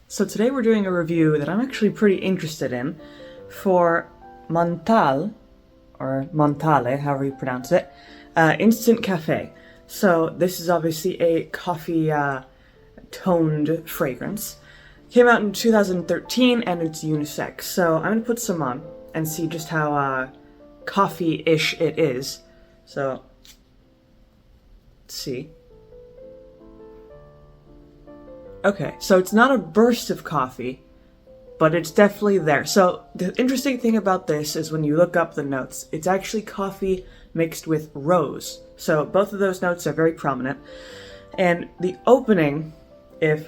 So today we're doing a review that I'm actually pretty interested in for Montale, or Montale, however you pronounce it, Instant Cafe. So this is obviously a coffee toned fragrance. Came out in 2013 and it's unisex. So I'm going to put some on and see just how coffee-ish it is. So, let's see. Okay, so it's not a burst of coffee, but it's definitely there. So the interesting thing about this is when you look up the notes, it's actually coffee mixed with rose. So both of those notes are very prominent. And the opening, it's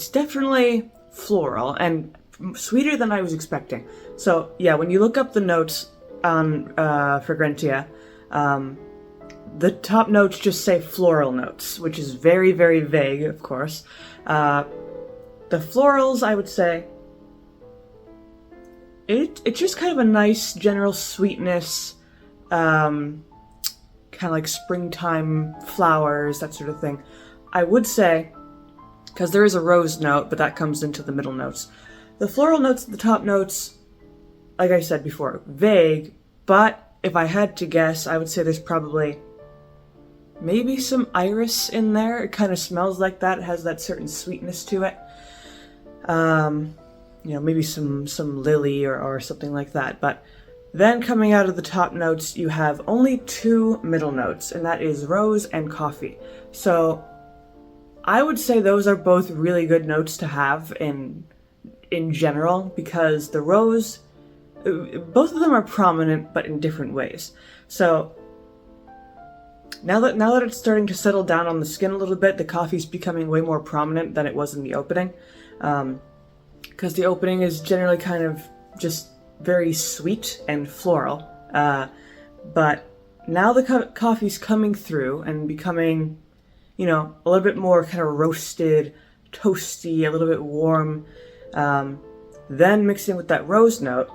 definitely floral and sweeter than I was expecting. So yeah, when you look up the notes on Fragrantia, the top notes just say floral notes, which is very, very vague, of course. The florals, I would say, it's just kind of a nice general sweetness, kind of like springtime flowers, that sort of thing. I would say, because there is a rose note, but that comes into the middle notes. The floral notes, the top notes, like I said before, vague, but if I had to guess, I would say there's probably maybe some iris in there. It kind of smells like that. It has that certain sweetness to it. Maybe some lily or something like that. But then coming out of the top notes, you have only two middle notes, and that is rose and coffee. So I would say those are both really good notes to have in general, because the rose, both of them are prominent, but in different ways. So Now that it's starting to settle down on the skin a little bit, the coffee's becoming way more prominent than it was in the opening. Because the opening is generally kind of just very sweet and floral. But now the coffee's coming through and becoming, a little bit more kind of roasted, toasty, a little bit warm. Then mixing with that rose note.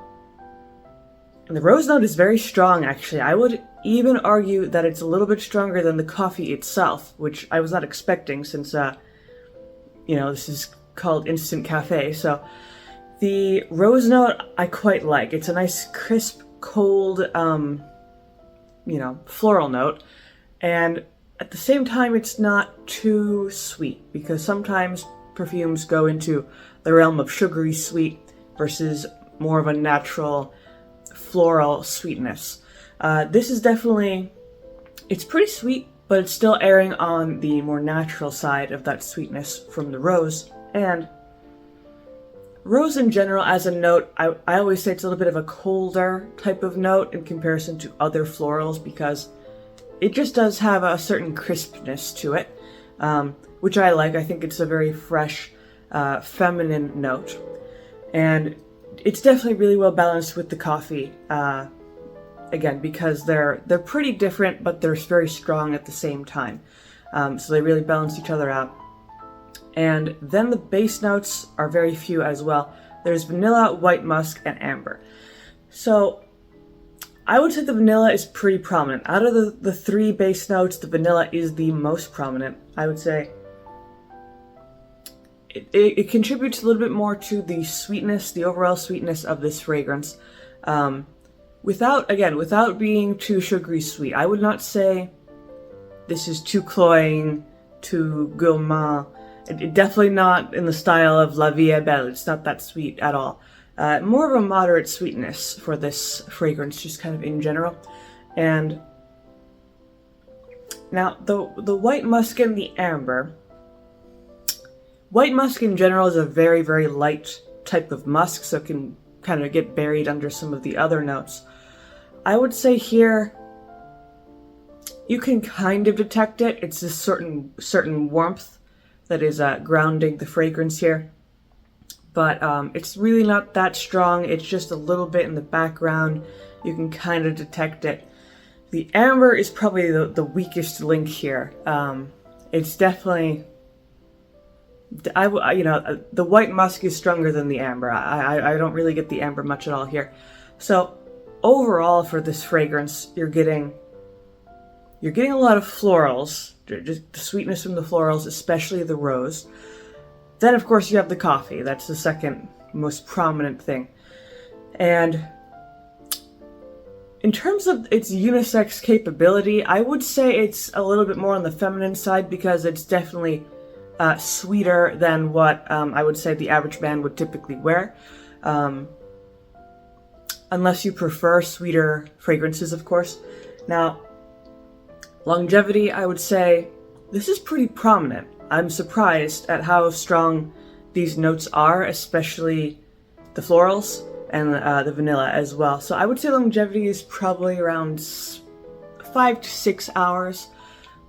And the rose note is very strong, actually. I would even argue that it's a little bit stronger than the coffee itself, which I was not expecting since, this is called Instant Cafe. So the rose note I quite like. It's a nice, crisp, cold, floral note. And at the same time, it's not too sweet, because sometimes perfumes go into the realm of sugary sweet versus more of a natural floral sweetness. This is definitely, it's pretty sweet, but it's still erring on the more natural side of that sweetness from the rose. And rose in general as a note, I always say it's a little bit of a colder type of note in comparison to other florals, because it just does have a certain crispness to it, which I like. I think it's a very fresh, feminine note. And it's definitely really well balanced with the coffee, again, because they're pretty different, but they're very strong at the same time. So they really balance each other out. And then the base notes are very few as well. There's vanilla, white musk, and amber. So I would say the vanilla is pretty prominent. Out of the three base notes, the vanilla is the most prominent, I would say. It contributes a little bit more to the sweetness, the overall sweetness of this fragrance. Without being too sugary sweet. I would not say this is too cloying, too gourmand. Definitely not in the style of La Vie est Belle. It's not that sweet at all. More of a moderate sweetness for this fragrance, just kind of in general. And now the white musk and the amber. White musk in general is a very, very light type of musk, so it can kind of get buried under some of the other notes. I would say here, you can kind of detect it. It's a certain warmth that is grounding the fragrance here. But it's really not that strong. It's just a little bit in the background. You can kind of detect it. The amber is probably the weakest link here. It's definitely... the white musk is stronger than the amber. I don't really get the amber much at all here. So overall for this fragrance, you're getting a lot of florals, just the sweetness from the florals, especially the rose. Then, of course, you have the coffee. That's the second most prominent thing. And in terms of its unisex capability, I would say it's a little bit more on the feminine side because it's definitely sweeter than what I would say the average man would typically wear. Unless you prefer sweeter fragrances, of course. Now, longevity, I would say this is pretty prominent. I'm surprised at how strong these notes are, especially the florals and the vanilla as well. So I would say longevity is probably around 5 to 6 hours,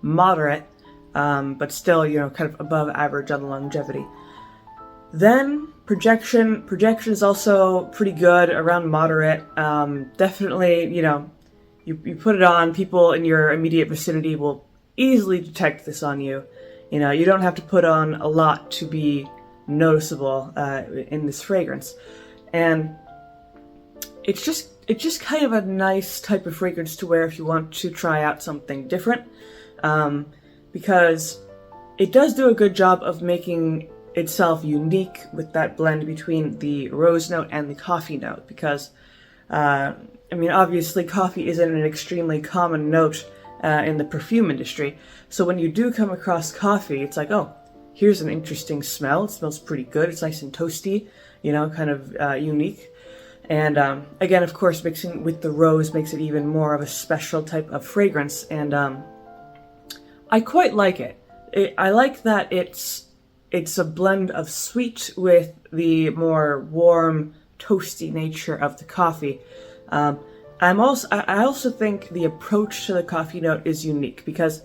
moderate, but still, kind of above average on the longevity. Then projection is also pretty good, around moderate. Definitely, you put it on, people in your immediate vicinity will easily detect this on you. You don't have to put on a lot to be noticeable in this fragrance. And it's just kind of a nice type of fragrance to wear if you want to try out something different, because it does do a good job of making itself unique with that blend between the rose note and the coffee note, because obviously coffee isn't an extremely common note in the perfume industry. So when you do come across coffee, it's like, oh, here's an interesting smell. It smells pretty good. It's nice and toasty, kind of unique. And again, of course, mixing with the rose makes it even more of a special type of fragrance. And I quite like it. I like that it's a blend of sweet with the more warm, toasty nature of the coffee. I also think the approach to the coffee note is unique because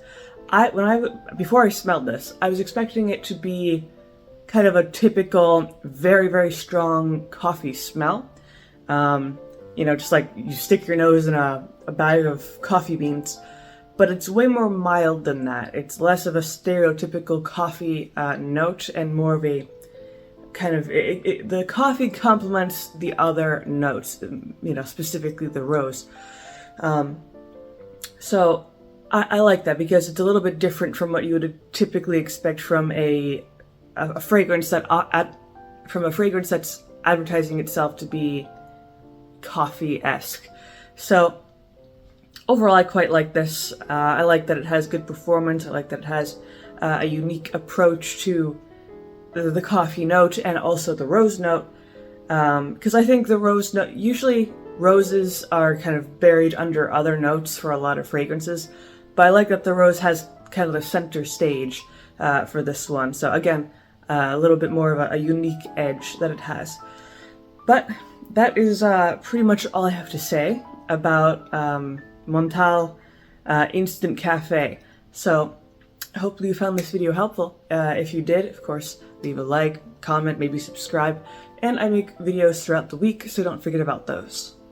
before I smelled this, I was expecting it to be kind of a typical, very, very strong coffee smell. Just like you stick your nose in a bag of coffee beans, but it's way more mild than that. It's less of a stereotypical coffee note and more of a kind of, the coffee complements the other notes, specifically the rose. So I like that because it's a little bit different from what you would typically expect from a fragrance that's advertising itself to be coffee-esque. So overall, I quite like this. I like that it has good performance. I like that it has a unique approach to the coffee note and also the rose note. Because I think the rose note, usually roses are kind of buried under other notes for a lot of fragrances, but I like that the rose has kind of the center stage for this one. So again, a little bit more of a unique edge that it has. But that is pretty much all I have to say about Montale Instant Cafe. So hopefully you found this video helpful. If you did, of course, leave a like, comment, maybe subscribe, and I make videos throughout the week, so don't forget about those.